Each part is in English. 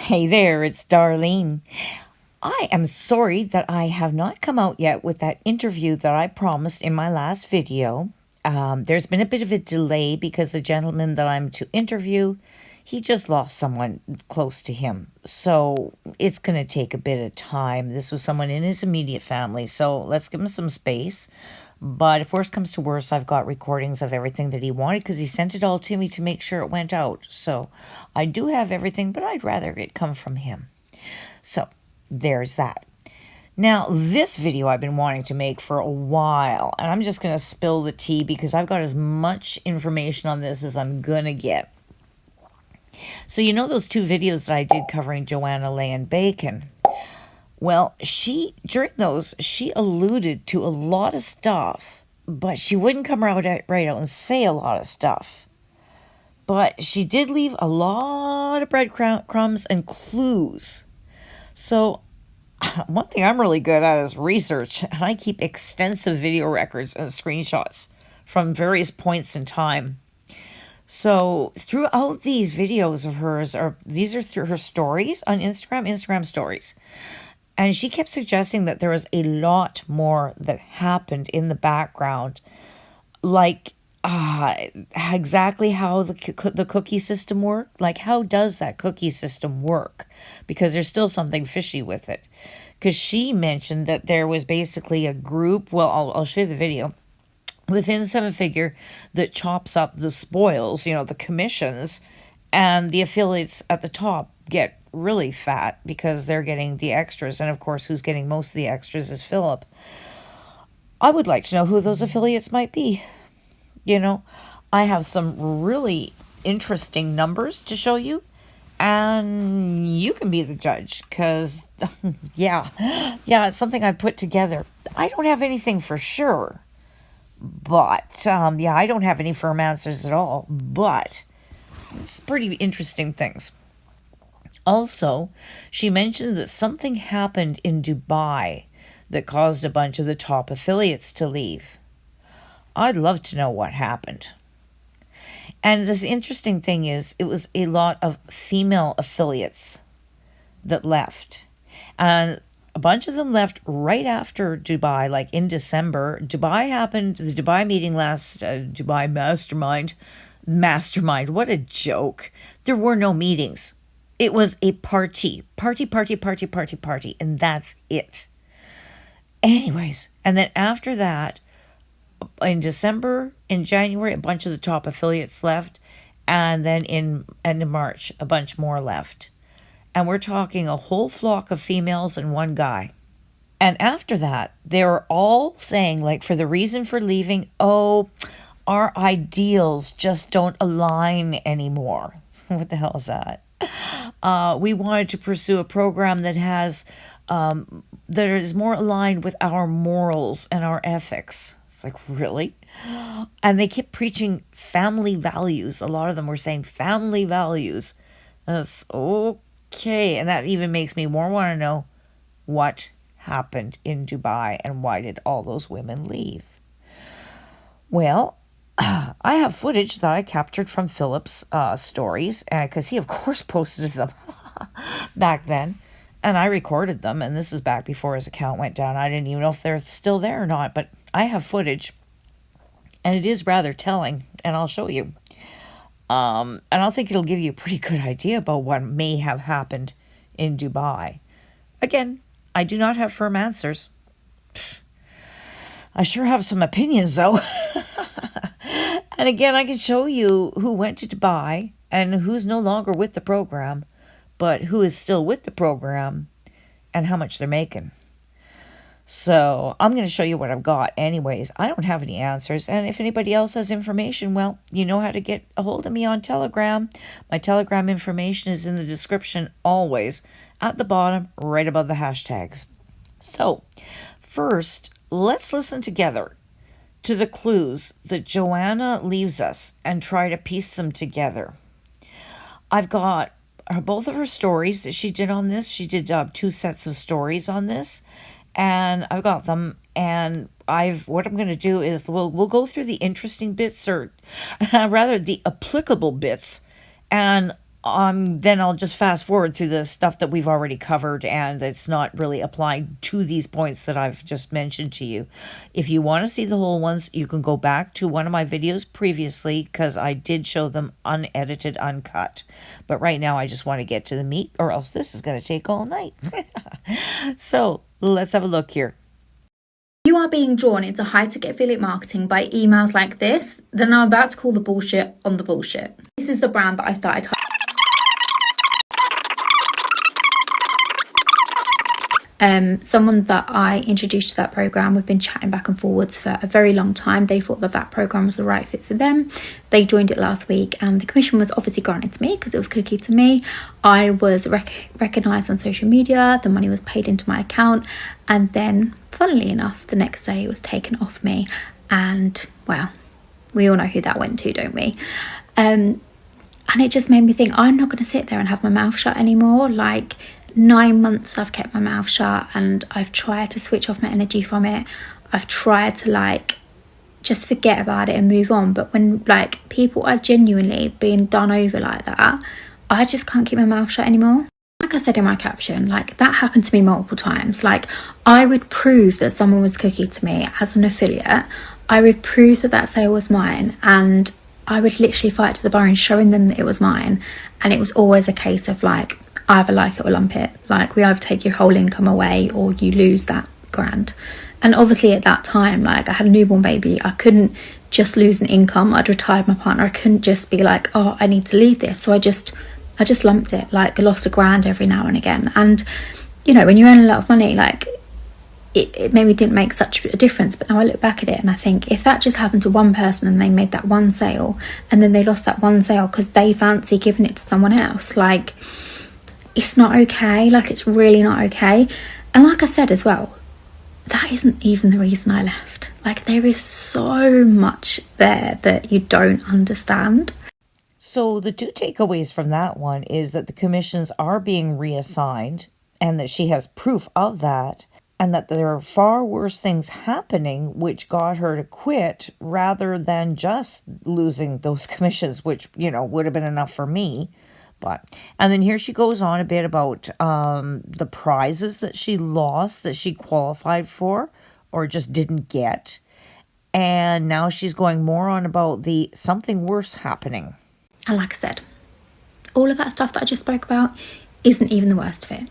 Hey there, it's Darlene. I am sorry that I have not come out yet with that interview that I promised in my last video. There's been a bit of a delay because the gentleman that I'm to interview, he just lost someone close to him. So it's going to take a bit of time. This was someone in his immediate family, so let's give him some space. But if worse comes to worse, I've got recordings of everything that he wanted because he sent it all to me to make sure it went out. So I do have everything, but I'd rather it come from him. So there's that. Now, this video I've been wanting to make for a while, and I'm just going to spill the tea because I've got as much information on this as I'm going to get. So you know those two videos that I did covering Joanna laying bacon? Well, during those, she alluded to a lot of stuff, but she wouldn't come right out and say a lot of stuff. But she did leave a lot of breadcrumbs and clues. So one thing I'm really good at is research, and I keep extensive video records and screenshots from various points in time. So throughout these videos of hers, these are through her stories on Instagram stories. And she kept suggesting that there was a lot more that happened in the background, like exactly how the cookie system worked. Like, how does that cookie system work? Because there's still something fishy with it. Because she mentioned that there was basically a group, well, I'll show you the video, within Seven Figure that chops up the spoils, the commissions, and the affiliates at the top get really fat because they're getting the extras. And of course, who's getting most of the extras is Philip. I would like to know who those affiliates might be. I have some really interesting numbers to show you, and you can be the judge because, yeah, it's something I put together. I don't have anything for sure, but, I don't have any firm answers at all, but it's pretty interesting things. Also, she mentioned that something happened in Dubai that caused a bunch of the top affiliates to leave. I'd love to know what happened. And the interesting thing is, it was a lot of female affiliates that left. And a bunch of them left right after Dubai, like in December. Dubai happened, the Dubai meeting last, Dubai Mastermind, what a joke. There were no meetings. It was a party, and that's it. Anyways, and then after that, in December, in January, a bunch of the top affiliates left, and then in March, a bunch more left. And we're talking a whole flock of females and one guy. And after that, they were all saying, like, for the reason for leaving, our ideals just don't align anymore. What the hell is that? We wanted to pursue a program that has that is more aligned with our morals and our ethics. It's like, really? And they kept preaching family values. A lot of them were saying family values. That's okay. And that even makes me more want to know what happened in Dubai and why did all those women leave? Well, I have footage that I captured from Philip's stories, because he, of course, posted them back then, and I recorded them, and this is back before his account went down. I didn't even know if they're still there or not, but I have footage, and it is rather telling, and I'll show you. And I think it'll give you a pretty good idea about what may have happened in Dubai. Again, I do not have firm answers. I sure have some opinions, though. And again, I can show you who went to Dubai and who's no longer with the program, but who is still with the program and how much they're making. So I'm going to show you what I've got. Anyways, I don't have any answers. And if anybody else has information, well, you know how to get a hold of me on Telegram. My Telegram information is in the description always, at the bottom, right above the hashtags. So first, let's listen together to the clues that Joanna leaves us and try to piece them together. I've got both of her stories that she did on this. She did 2 sets of stories on this, and I've got them. And what I'm going to do is we'll go through the interesting bits, or rather the applicable bits, and then I'll just fast forward through the stuff that we've already covered and it's not really applied to these points that I've just mentioned to you. If you want to see the whole ones, you can go back to one of my videos previously because I did show them unedited, uncut. But right now I just want to get to the meat or else this is going to take all night. So let's have a look here. You are being drawn into high-ticket affiliate marketing by emails like this, then I'm about to call the bullshit on the bullshit. This is the brand that I started. Someone that I introduced to that program, we've been chatting back and forwards for a very long time. They thought that that program was the right fit for them. They joined it last week and the commission was obviously granted to me because it was cookie to me. I was recognised on social media, the money was paid into my account, and then funnily enough the next day it was taken off me, and well, we all know who that went to, don't we? And it just made me think, I'm not going to sit there and have my mouth shut anymore. Like, 9 months I've kept my mouth shut and I've tried to switch off my energy from it. I've tried to like just forget about it and move on, but when like people are genuinely being done over like that, I just can't keep my mouth shut anymore. Like I said in my caption, like that happened to me multiple times. Like, I would prove that someone was cookie to me as an affiliate. I would prove that that sale was mine, and I would literally fight to the bone showing them that it was mine. And it was always a case of like, either like it or lump it. Like, we either take your whole income away or you lose that grand. And obviously at that time, like, I had a newborn baby. I couldn't just lose an income. I'd retired my partner. I couldn't just be like, oh, I need to leave this. So I just lumped it. Like, I lost a grand every now and again. And, you know, when you earn a lot of money, like, it maybe didn't make such a difference, but now I look back at it and I think, if that just happened to one person and they made that one sale and then they lost that one sale because they fancy giving it to someone else, like, it's not okay. Like, it's really not okay. And like I said as well, that isn't even the reason I left. Like, there is so much there that you don't understand. So the two takeaways from that one is that the commissions are being reassigned and that she has proof of that, and that there are far worse things happening which got her to quit rather than just losing those commissions, which, you know, would have been enough for me. And then here she goes on a bit about the prizes that she lost, that she qualified for or just didn't get. And now she's going more on about the something worse happening. And like I said, all of that stuff that I just spoke about isn't even the worst of it.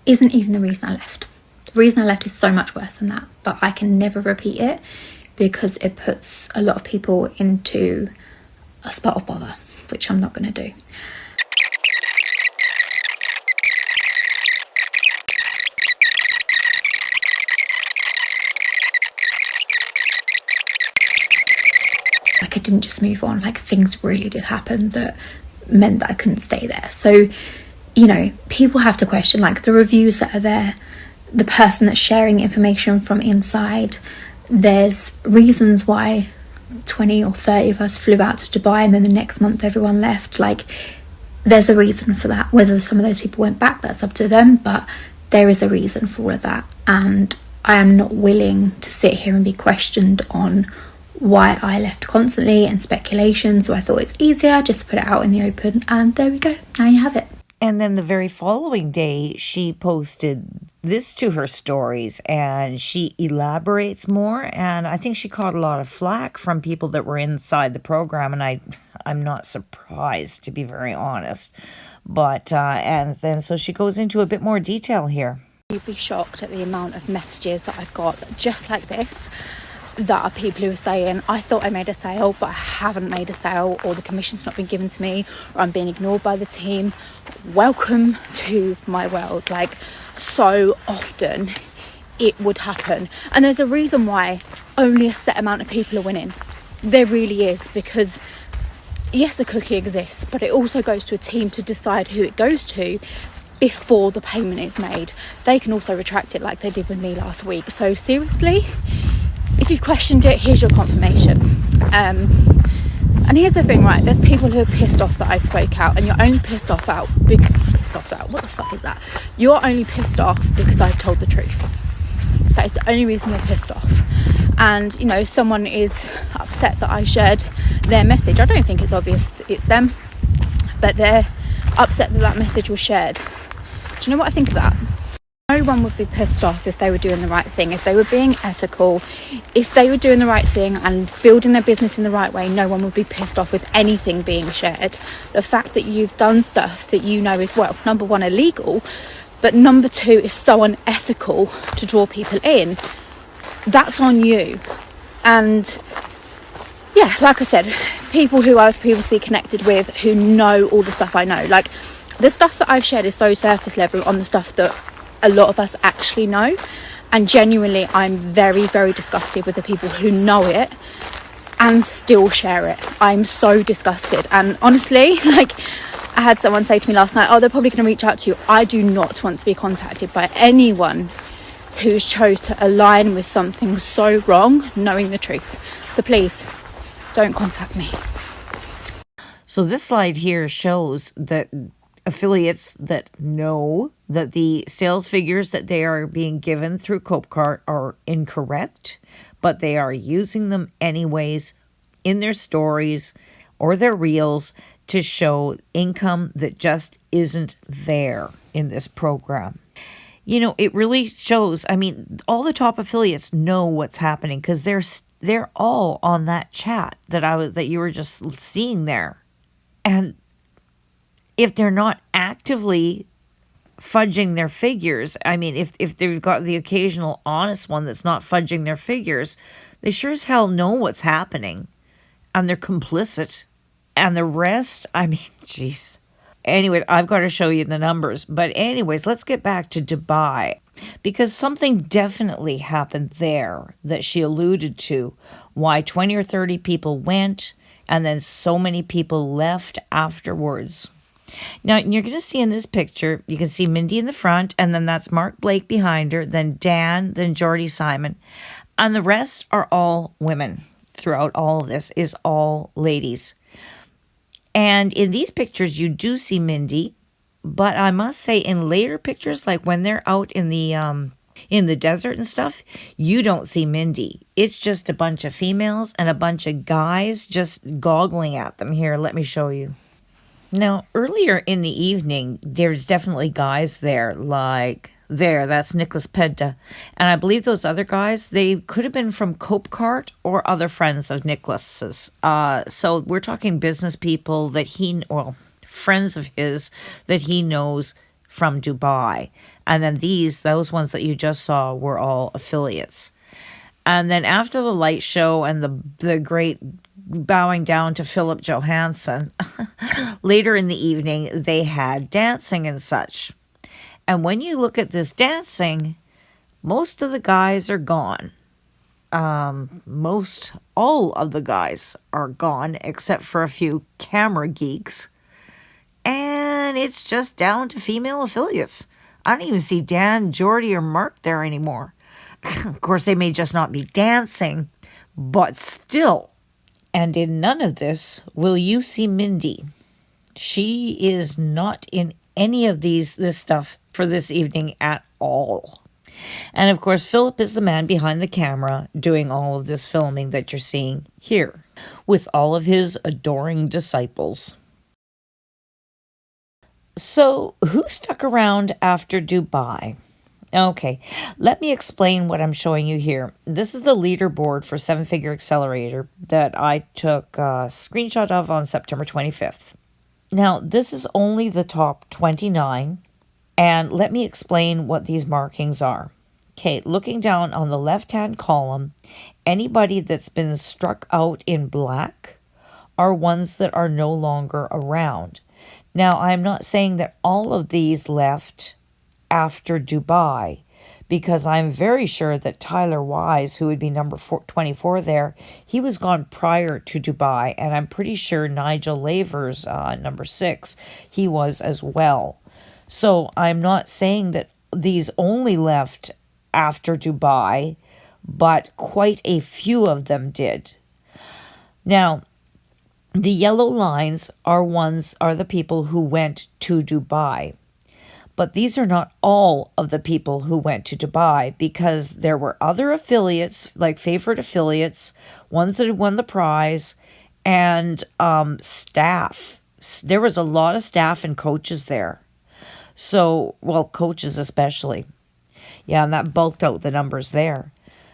Isn't even the reason I left. The reason I left is so much worse than that. But I can never repeat it because it puts a lot of people into a spot of bother, which I'm not going to do. Like, I didn't just move on. Like, things really did happen that meant that I couldn't stay there. So, you know, people have to question, like, the reviews that are there, the person that's sharing information from inside. There's reasons why 20 or 30 of us flew out to Dubai and then the next month everyone left. Like, there's a reason for that. Whether some of those people went back, that's up to them, but there is a reason for all of that. And I am not willing to sit here and be questioned on why I left constantly and speculation. So I thought it's easier just to put it out in the open, and there we go, now you have it. And then the very following day she posted this to her stories and she elaborates more, and I think she caught a lot of flack from people that were inside the program, and I'm not surprised, to be very honest. But and then so she goes into a bit more detail here. You'd be shocked at the amount of messages that I've got just like this, that are people who are saying, I thought I made a sale but I haven't made a sale, or the commission's not been given to me, or I'm being ignored by the team. Welcome to my world. Like, so often it would happen, and there's a reason why only a set amount of people are winning. There really is, because yes, a cookie exists, but it also goes to a team to decide who it goes to before the payment is made. They can also retract it like they did with me last week. So seriously, if you've questioned it, here's your confirmation. And here's the thing, right? There's people who are pissed off that I spoke out, and you're only pissed off out. What the fuck is that? You're only pissed off because I've told the truth. That is the only reason you're pissed off. And, you know, someone is upset that I shared their message. I don't think it's obvious it's them, but they're upset that that message was shared. Do you know what I think of that? No one would be pissed off if they were doing the right thing, if they were being ethical, if they were doing the right thing and building their business in the right way. No one would be pissed off with anything being shared. The fact that you've done stuff that you know is, well, number one, illegal, but number two, is so unethical to draw people in, that's on you. And yeah, like I said, people who I was previously connected with who know all the stuff I know, like the stuff that I've shared is so surface level on the stuff that a lot of us actually know, and genuinely I'm very, very disgusted with the people who know it and still share it. I'm so disgusted. And honestly, like, I had someone say to me last night, oh, they're probably going to reach out to you. I do not want to be contacted by anyone who's chose to align with something so wrong, knowing the truth. So please don't contact me. So this slide here shows that affiliates that know that the sales figures that they are being given through Copecart are incorrect, but they are using them anyways in their stories or their reels to show income that just isn't there in this program. You know, it really shows. I mean, all the top affiliates know what's happening because they're all on that chat that you were just seeing there. And if they're not actively fudging their figures, I mean, if they've got the occasional honest one that's not fudging their figures, they sure as hell know what's happening. And they're complicit. And the rest, I mean, jeez. Anyway, I've got to show you the numbers. But anyways, let's get back to Dubai. Because something definitely happened there that she alluded to. Why 20 or 30 people went and then so many people left afterwards. Now, you're going to see in this picture, you can see Mindy in the front, and then that's Mark Blake behind her, then Dan, then Jordy Simon. And the rest are all women throughout all of this, is all ladies. And in these pictures, you do see Mindy, but I must say in later pictures, like when they're out in the desert and stuff, you don't see Mindy. It's just a bunch of females and a bunch of guys just goggling at them. Here, let me show you. Now, earlier in the evening, there's definitely guys there, like there, that's Nicholas Pedda. And I believe those other guys, they could have been from Copecart or other friends of Nicholas's. So we're talking business people that friends of his that he knows from Dubai. And then those ones that you just saw were all affiliates. And then after the light show and the great bowing down to Philip Johansen, later in the evening, they had dancing and such. And when you look at this dancing, most of the guys are gone. All of the guys are gone, except for a few camera geeks. And it's just down to female affiliates. I don't even see Dan, Jordy, or Mark there anymore. Of course, they may just not be dancing, but still. And in none of this will you see Mindy. She is not in any of this stuff for this evening at all. And of course, Philip is the man behind the camera doing all of this filming that you're seeing here with all of his adoring disciples. So, who stuck around after Dubai? Okay, let me explain what I'm showing you here. This is the leaderboard for Seven Figure Accelerator that I took a screenshot of on September 25th. Now, this is only the top 29, and let me explain what these markings are. Okay, looking down on the left-hand column, anybody that's been struck out in black are ones that are no longer around. Now, I'm not saying that all of these left after Dubai, because I'm very sure that Tyler Wise, who would be number 24 there, he was gone prior to Dubai, and I'm pretty sure Nigel Lavers, number 6, he was as well. So I'm not saying that these only left after Dubai, but quite a few of them did. Now, the yellow lines are the people who went to Dubai. But these are not all of the people who went to Dubai, because there were other affiliates, like favorite affiliates, ones that had won the prize, and staff There was a lot of staff and coaches there. So, well, coaches especially. Yeah, and that bulked out the numbers there.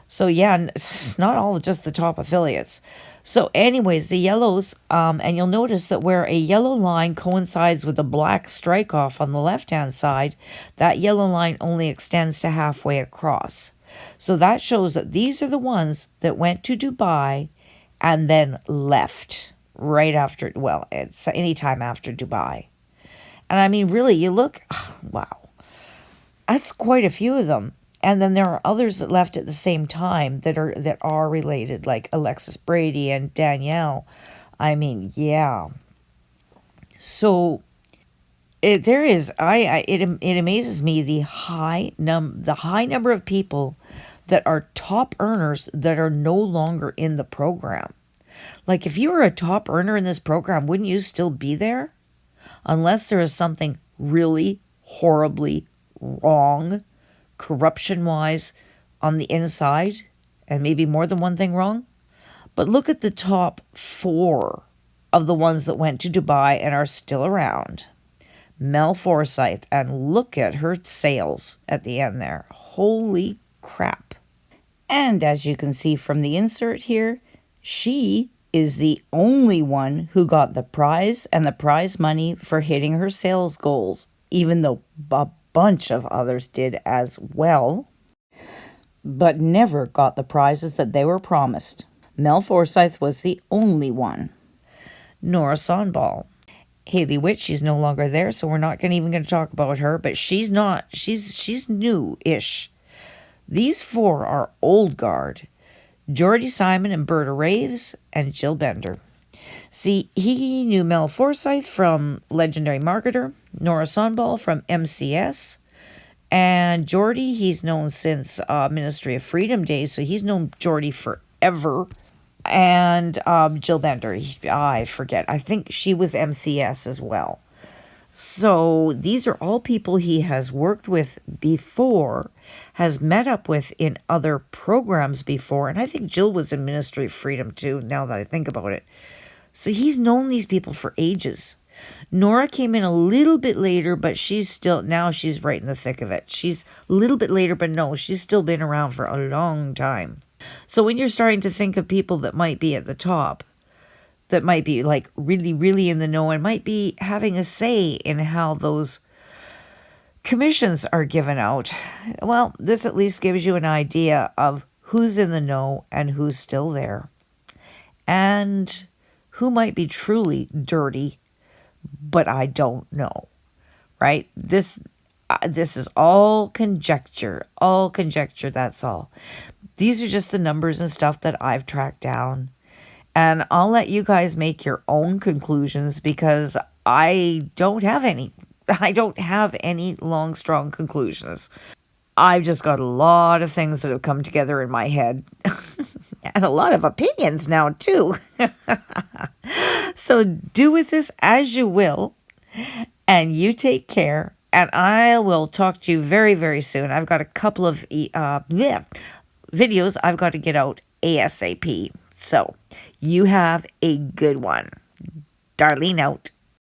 So, yeah, it's not all just the top affiliates. So, anyways, the yellows, and you'll notice that where a yellow line coincides with a black strike off on the left-hand side, that yellow line only extends to halfway across. So that shows that these are the ones that went to Dubai and then left right after, well, it's any time after Dubai. And I mean, really, you look, wow, that's quite a few of them. And then there are others that left at the same time that are related, like Alexis Brady and Danielle. I mean, yeah. So it amazes me the high number of people that are top earners that are no longer in the program. Like, if you were a top earner in this program, wouldn't you still be there? Unless there is something really horribly wrong, corruption-wise, on the inside, and maybe more than one thing wrong. But look at the top 4 of the ones that went to Dubai and are still around. Mel Forsyth, and look at her sales at the end there. Holy crap. And as you can see from the insert here, she is the only one who got the prize and the prize money for hitting her sales goals, even though a bunch of others did as well, but never got the prizes that they were promised. Mel Forsyth was the only one. Nora Sonball. Haley Witt, she's no longer there, so we're not even going to talk about her, but she's new-ish. These 4 are old guard. Geordie Simon and Berta Raves and Jill Bender. See, he knew Mel Forsyth from Legendary Marketer, Nora Sonball from MCS, and Geordie, he's known since Ministry of Freedom days, so he's known Geordie forever. And Jill Bender, I forget, I think she was MCS as well. So these are all people he has worked with before, has met up with in other programs before, and I think Jill was in Ministry of Freedom too, now that I think about it. So he's known these people for ages. Nora came in a little bit later, but she's right in the thick of it. She's a little bit later, but no, she's still been around for a long time. So when you're starting to think of people that might be at the top, that might be like really, really in the know and might be having a say in how those commissions are given out, well, this at least gives you an idea of who's in the know and who's still there, and who might be truly dirty, but I don't know, right? This is all conjecture, that's all. These are just the numbers and stuff that I've tracked down, and I'll let you guys make your own conclusions because I don't have any long, strong conclusions. I've just got a lot of things that have come together in my head and a lot of opinions now too. So do with this as you will, and you take care, and I will talk to you very, very soon. I've got a couple of videos I've got to get out ASAP. So you have a good one. Darlene out.